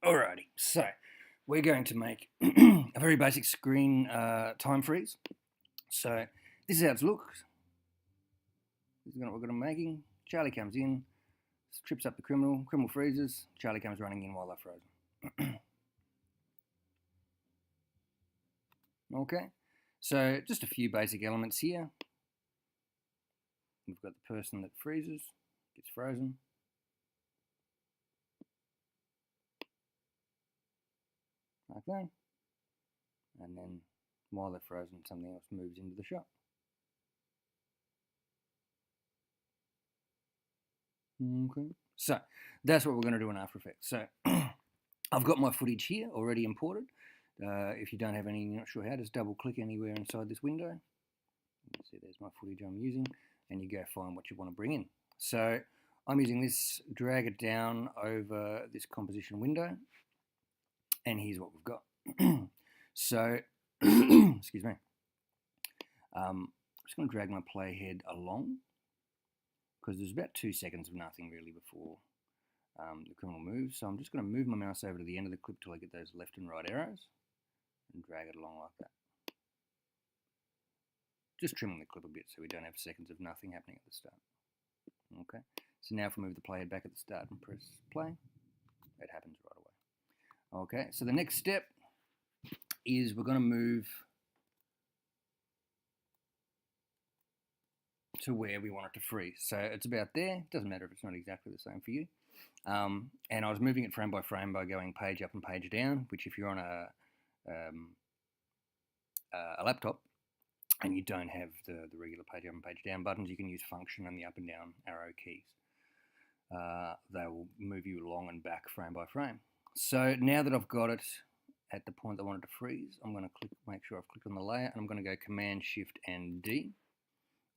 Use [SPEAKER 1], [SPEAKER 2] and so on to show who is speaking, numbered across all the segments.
[SPEAKER 1] Alrighty, so we're going to make a very basic screen time freeze. So this is how it looks. This is what we're going to be making. Charlie comes in, trips up the criminal freezes, Charlie comes running in while they're frozen. Okay, so just a few basic elements here. We've got the person that freezes, gets frozen. Like that. And then while they're frozen, something else moves into the shot. Okay, so that's what we're going to do in After Effects. So I've got my footage here already imported. If you don't have any, you're not sure how, just double click anywhere inside this window. See, there's my footage I'm using, and you go find what you want to bring in. So I'm using this, drag it down over this composition window, and here's what we've got. So, excuse me. I'm just going to drag my playhead along because there's about 2 seconds of nothing really before the criminal moves. So I'm just going to move my mouse over to the end of the clip till I get those left and right arrows and drag it along like that. Just trimming the clip a bit so we don't have seconds of nothing happening at the start. Okay, so now if we move the playhead back at the start and press play, it happens right away. Okay, so the next step is we're going to move to where we want it to freeze. So it's about there. It doesn't matter if it's not exactly the same for you. And I was moving it frame by frame by going page up and page down, which if you're on a laptop and you don't have the regular page up and page down buttons, you can use function and the up and down arrow keys. They will move you along and back frame by frame. So now that I've got it at the point I want it to freeze, I'm going to make sure I've clicked on the layer, and I'm going to go Command Shift and D,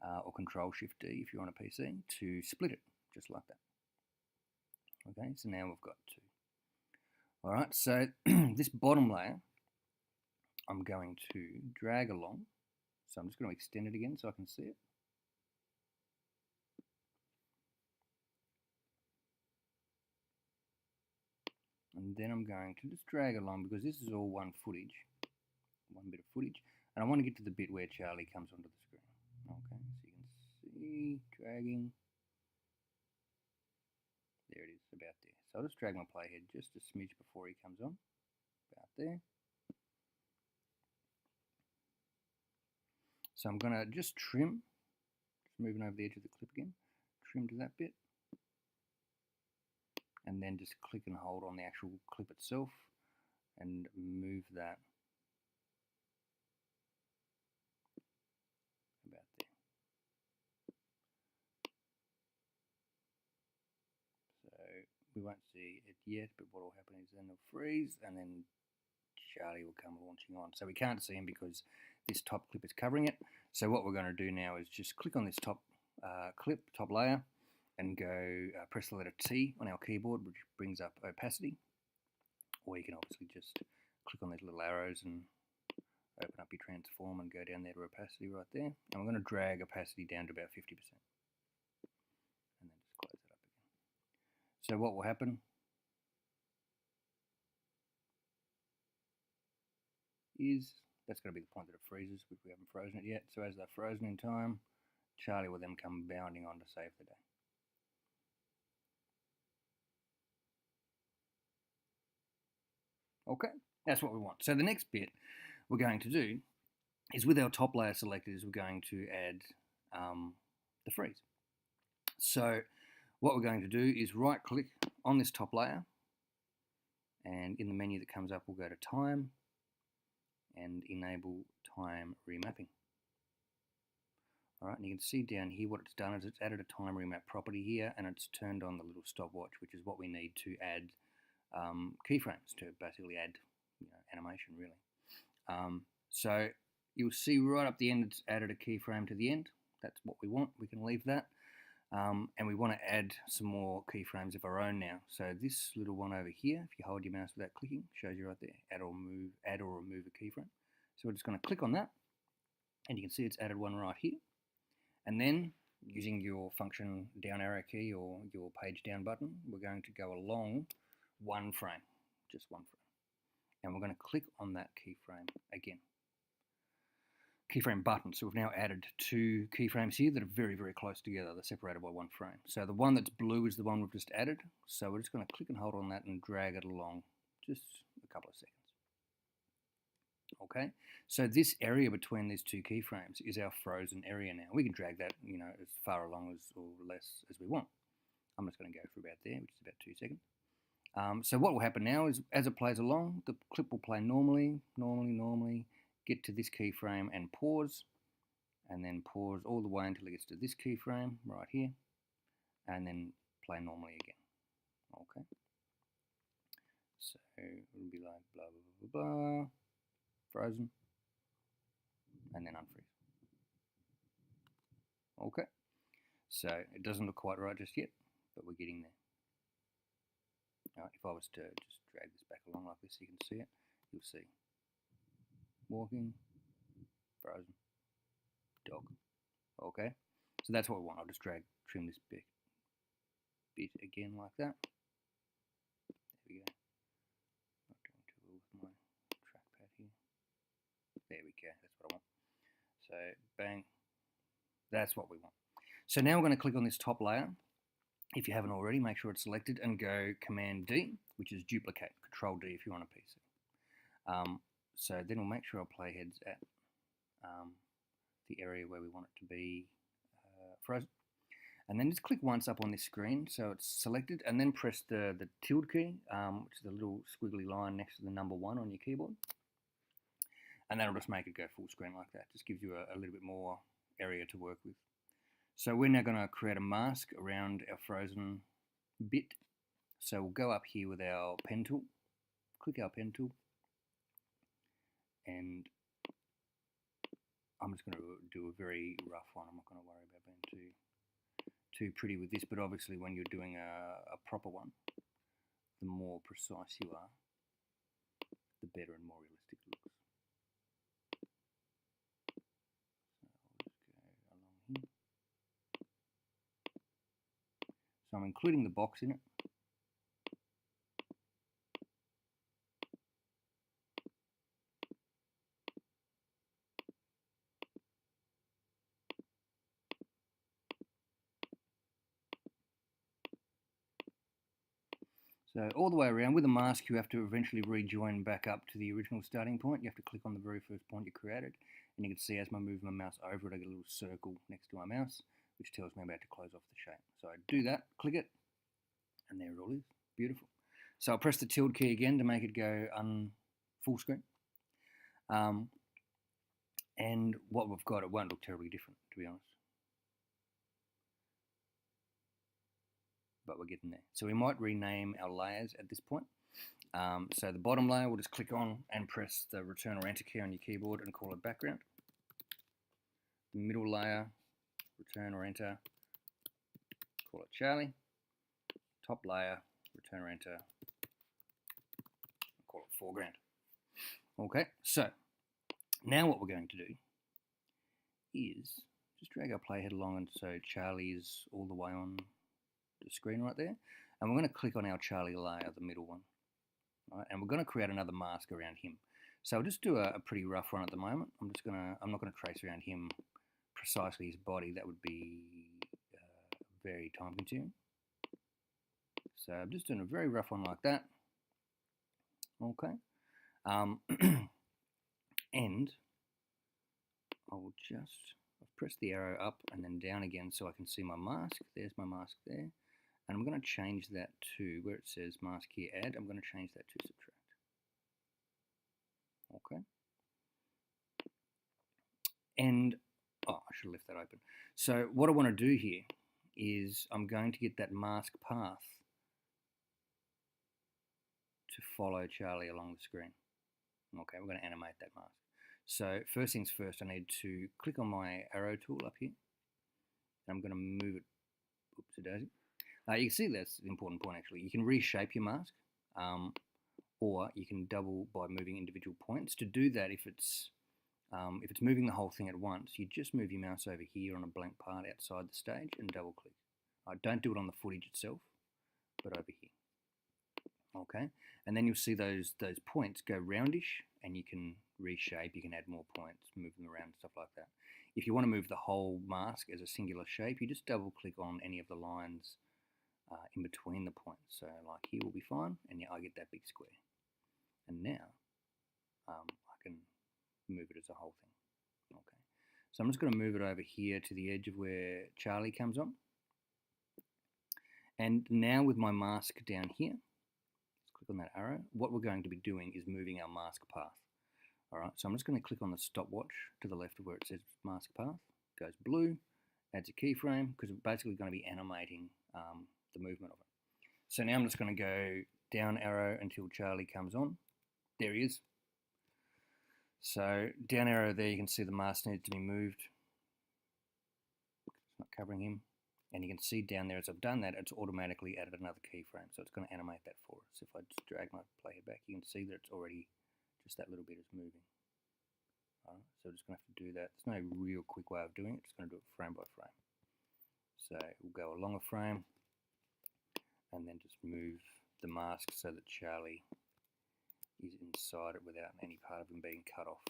[SPEAKER 1] or Control Shift D if you're on a PC, to split it, just like that. Okay, so now we've got two. Alright, so this bottom layer, I'm going to drag along. So I'm just going to extend it again so I can see it. And then I'm going to just drag along because this is all one bit of footage. And I want to get to the bit where Charlie comes onto the screen. Okay, so you can see, dragging. There it is, about there. So I'll just drag my playhead just a smidge before he comes on. About there. So I'm going to just trim, just moving over the edge of the clip again, trim to that bit, and then just click and hold on the actual clip itself and move that about there. So we won't see it yet, but what will happen is then it'll freeze and then Charlie will come launching on. So we can't see him because this top clip is covering it. So what we're going to do now is just click on this top clip, top layer, and go press the letter T on our keyboard, which brings up opacity. Or you can obviously just click on these little arrows and open up your transform and go down there to opacity right there. And we're going to drag opacity down to about 50%. And then just close it up again. So what will happen is that's going to be the point that it freezes, which we haven't frozen it yet. So as they're frozen in time, Charlie will then come bounding on to save the day. Okay, that's what we want. So the next bit we're going to do is with our top layer selected is we're going to add the freeze. So what we're going to do is right click on this top layer, and in the menu that comes up we'll go to time and enable time remapping. Alright, and you can see down here what it's done is it's added a time remap property here, and it's turned on the little stopwatch, which is what we need to add keyframes, to basically add animation really. So you'll see right up the end it's added a keyframe to the end. That's what we want. We can leave that. And we want to add some more keyframes of our own now. So this little one over here, if you hold your mouse without clicking, shows you right there, add or remove a keyframe. So we're just going to click on that, and you can see it's added one right here. And then using your function down arrow key or your page down button, we're going to go along one frame. just one frame. And we're going to click on that keyframe again. Keyframe button. So we've now added two keyframes here that are very, very close together. They're separated by one frame. So the one that's blue is the one we've just added. So we're just going to click and hold on that and drag it along just a couple of seconds. Okay, so this area between these two keyframes is our frozen area now. We can drag that, as far along as or less as we want. I'm just going to go for about there, which is about 2 seconds. So what will happen now is, as it plays along, the clip will play normally, get to this keyframe and pause, and then pause all the way until it gets to this keyframe right here, and then play normally again. Okay, so it'll be like blah, blah, blah, blah, frozen, and then unfreeze. Okay, so it doesn't look quite right just yet, but we're getting there. Alright, if I was to just drag this back along like this so you can see it, you'll see walking, frozen, dog. Okay, so that's what we want. I'll just trim this bit again like that. There we go. Not doing too well with my trackpad here. There we go, that's what I want. So bang, that's what we want. So now we're going to click on this top layer. If you haven't already, make sure it's selected and go Command D, which is duplicate, Control D if you're on a PC. So then we'll make sure our playhead's at the area where we want it to be frozen. And then just click once up on this screen so it's selected, and then press the tilde key, which is the little squiggly line next to the number 1 on your keyboard. And that'll just make it go full screen like that. Just gives you a little bit more area to work with. So we're now going to create a mask around our frozen bit. So we'll go up here with our pen tool, click our pen tool, and I'm just going to do a very rough one. I'm not going to worry about being too pretty with this, but obviously when you're doing a proper one, the more precise you are, the better and more realistic it looks. So I'm including the box in it. So all the way around, with a mask you have to eventually rejoin back up to the original starting point. You have to click on the very first point you created, and you can see as I move my mouse over it, I get a little circle next to my mouse, which tells me I'm about to close off the shape. So I do that, click it, and there it all is. Beautiful. So I'll press the tilde key again to make it go full screen. And what we've got, it won't look terribly different, to be honest. But we're getting there. So we might rename our layers at this point. So the bottom layer, we'll just click on and press the Return or Enter key on your keyboard and call it background. The middle layer, Return or Enter, call it Charlie. Top layer, Return or Enter, call it foreground. Okay, so now what we're going to do is just drag our playhead along, and so Charlie is all the way on the screen right there, and we're going to click on our Charlie layer, the middle one, right? And we're going to create another mask around him. So I'll just do a pretty rough one at the moment. I'm not going to trace around him precisely his body. That would be very time consuming. So I'm just doing a very rough one like that. Okay, and I'll just press the arrow up and then down again so I can see my mask. There's my mask there. And I'm going to change that to where it says mask here add. I'm going to change that to subtract. Okay. And, I should have left that open. So what I want to do here is I'm going to get that mask path to follow Charlie along the screen. Okay, we're going to animate that mask. So first things first, I need to click on my arrow tool up here. And I'm going to move it, oopsie-daisy. You can see that's the important point actually. You can reshape your mask, or you can double by moving individual points. To do that, if it's moving the whole thing at once, you just move your mouse over here on a blank part outside the stage and double click. Don't do it on the footage itself, but over here. Okay, and then you'll see those points go roundish, and you can reshape. You can add more points, move them around, stuff like that. If you want to move the whole mask as a singular shape, you just double click on any of the lines in between the points. So like here will be fine, and yeah, I get that big square. And now I can move it as a whole thing. Okay, so I'm just going to move it over here to the edge of where Charlie comes on. And now with my mask down here, let's click on that arrow. What we're going to be doing is moving our mask path. All right, so I'm just going to click on the stopwatch to the left of where it says mask path. Goes blue, adds a keyframe, because we're basically going to be animating the movement of it. So now I'm just going to go down arrow until Charlie comes on. There he is. So down arrow there, you can see the mask needs to be moved. It's not covering him. And you can see down there, as I've done that, it's automatically added another keyframe. So it's going to animate that for us. If I just drag my playhead back, you can see that it's already, just that little bit is moving. All right, so we're just going to have to do that. There's no real quick way of doing it. Just going to do it frame by frame. So we'll go along a frame and then just move the mask so that Charlie is inside it without any part of him being cut off.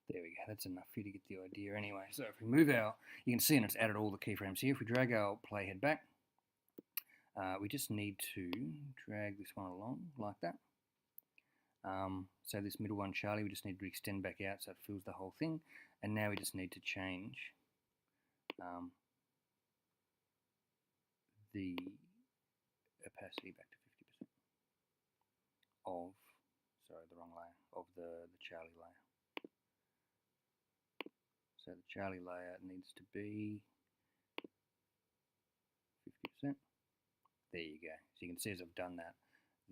[SPEAKER 1] There we go, that's enough for you to get the idea anyway. So if we move out, you can see and it's added all the keyframes here. If we drag our playhead back, we just need to drag this one along like that. So this middle one, Charlie, we just need to extend back out so it fills the whole thing. And now we just need to change the opacity back to 50% of, sorry, the wrong layer, of the Charlie layer. So the Charlie layer needs to be 50%. There you go. So you can see as I've done that,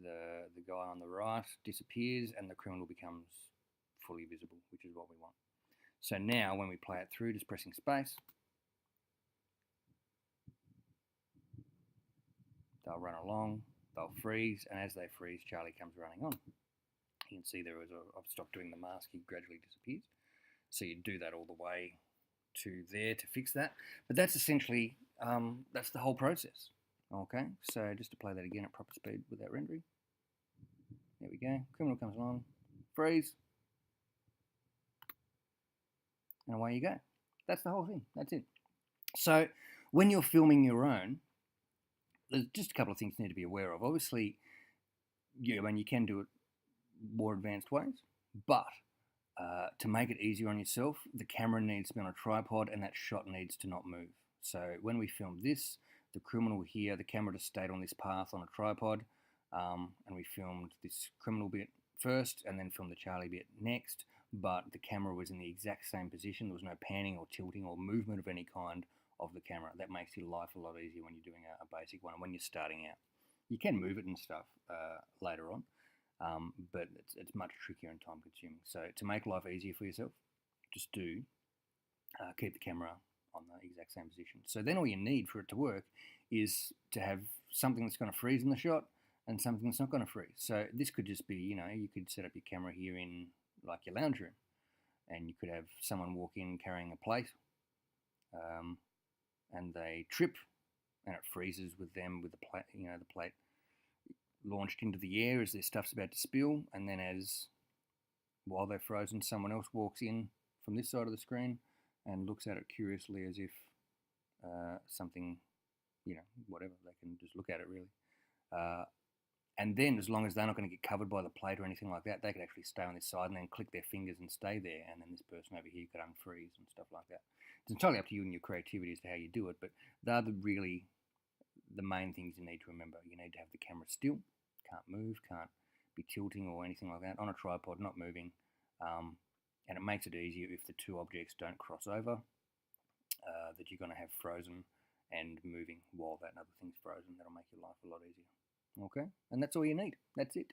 [SPEAKER 1] the guy on the right disappears and the criminal becomes fully visible, which is what we want. So now when we play it through, just pressing space, they'll run along, they'll freeze, and as they freeze, Charlie comes running on. You can see there was I've stopped doing the mask, he gradually disappears. So you do that all the way to there to fix that. But that's essentially, that's the whole process. Okay, so just to play that again at proper speed without rendering. There we go, criminal comes along, freeze, and away you go. That's the whole thing, that's it. So when you're filming your own, there's just a couple of things you need to be aware of. Obviously, you can do it more advanced ways, but to make it easier on yourself, the camera needs to be on a tripod and that shot needs to not move. So when we filmed this, the criminal here, the camera just stayed on this path on a tripod, and we filmed this criminal bit first and then filmed the Charlie bit next, but the camera was in the exact same position. There was no panning or tilting or movement of any kind of the camera. That makes your life a lot easier when you're doing a basic one and when you're starting out. You can move it and stuff later on, but it's much trickier and time consuming. So to make life easier for yourself, just do keep the camera on the exact same position. So then all you need for it to work is to have something that's going to freeze in the shot and something that's not going to freeze. So this could just be, you could set up your camera here in like your lounge room, and you could have someone walk in carrying a plate, and they trip, and it freezes with them with the plate, the plate launched into the air as their stuff's about to spill, and then while they're frozen, someone else walks in from this side of the screen and looks at it curiously as if something whatever, they can just look at it really. And then, as long as they're not going to get covered by the plate or anything like that, they could actually stay on this side and then click their fingers and stay there. And then this person over here could unfreeze and stuff like that. It's entirely up to you and your creativity as to how you do it, but they're the main things you need to remember. You need to have the camera still, can't move, can't be tilting or anything like that, on a tripod, not moving. And it makes it easier if the two objects don't cross over, that you're going to have frozen and moving while that other thing's frozen. That'll make your life a lot easier. Okay, and that's all you need. That's it.